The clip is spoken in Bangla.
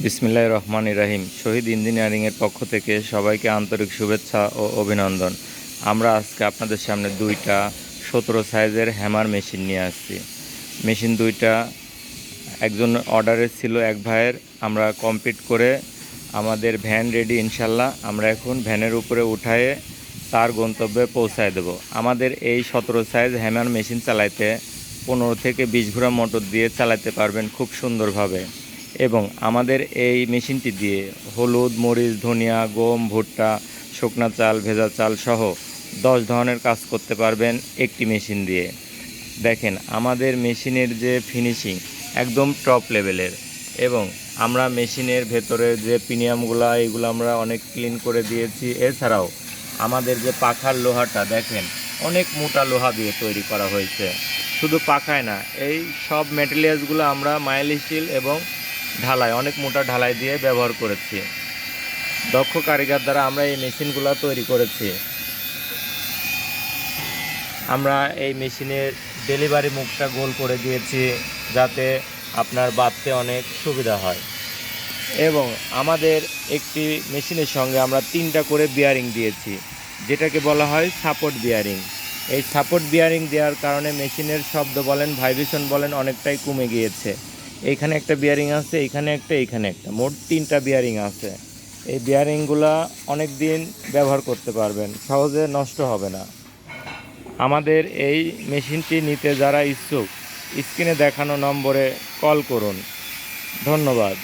বিসমিল্লাহির রহমানির রহিম। শহীদ ইঞ্জিনিয়ারিংয়ের পক্ষ থেকে সবাইকে আন্তরিক শুভেচ্ছা ও অভিনন্দন। আমরা আজকে আপনাদের সামনে দুইটা 17 সাইজের হ্যামার মেশিন নিয়ে আসছি। মেশিন দুইটা একজন অর্ডারের ছিল এক ভাইয়ের, আমরা কমপ্লিট করে আমাদের ভ্যান রেডি ইনশাল্লাহ। আমরা এখন ভ্যানের উপরে উঠায়ে তার গন্তব্যে পৌঁছায় দেব। আমাদের এই 17 সাইজ হ্যামার মেশিন চালাইতে 15 থেকে 20 ঘোড়া মোটর দিয়ে চালাতে পারবেন খুব সুন্দরভাবে। এবং আমাদের এই মেশিনটি দিয়ে হলুদ, মরিচ, ধনিয়া, গম, ভুট্টা, শুকনা চাল, ভেজা চাল সহ 10 ধরনের কাজ করতে পারবেন একটি মেশিন দিয়ে। দেখেন আমাদের মেশিনের যে ফিনিশিং একদম টপ লেভেলের। এবং আমরা মেশিনের ভেতরে যে প্রিমিয়ামগুলো এগুলো আমরা অনেক ক্লিন করে দিয়েছি। এছাড়াও আমাদের যে পাখার লোহাটা দেখেন অনেক মোটা লোহা দিয়ে তৈরি করা হয়েছে। শুধু পাখায় না, এই সব ম্যাটেরিয়ালসগুলো আমরা মাইল স্টিল এবং ঢালাই, অনেক মোটা ঢালাই দিয়ে ব্যবহার করেছি। দক্ষ কারিগর দ্বারা আমরা এই মেশিনগুলো তৈরি করেছি। আমরা এই মেশিনের ডেলিভারি মুখটা গোল করে দিয়েছি যাতে আপনার বাঁধতে অনেক সুবিধা হয়। এবং আমাদের একটি মেশিনের সঙ্গে আমরা 3টা করে বিয়ারিং দিয়েছি, যেটাকে বলা হয় সাপোর্ট বিয়ারিং। এই সাপোর্ট বিয়ারিং দেওয়ার কারণে মেশিনের শব্দ বলেন, ভাইব্রেশন বলেন, অনেকটাই কমে গিয়েছে। এইখানে একটা বিয়ারিং আছে, এইখানে একটা, এইখানে একটা, মোট 3টা বিয়ারিং আছে। এই বিয়ারিংগুলা অনেক দিন ব্যবহার করতে পারবেন, সহজে নষ্ট হবে না। আমাদের এই মেশিনটি নিতে যারা ইচ্ছুক স্ক্রিনে দেখানো নম্বরে কল করুন। ধন্যবাদ।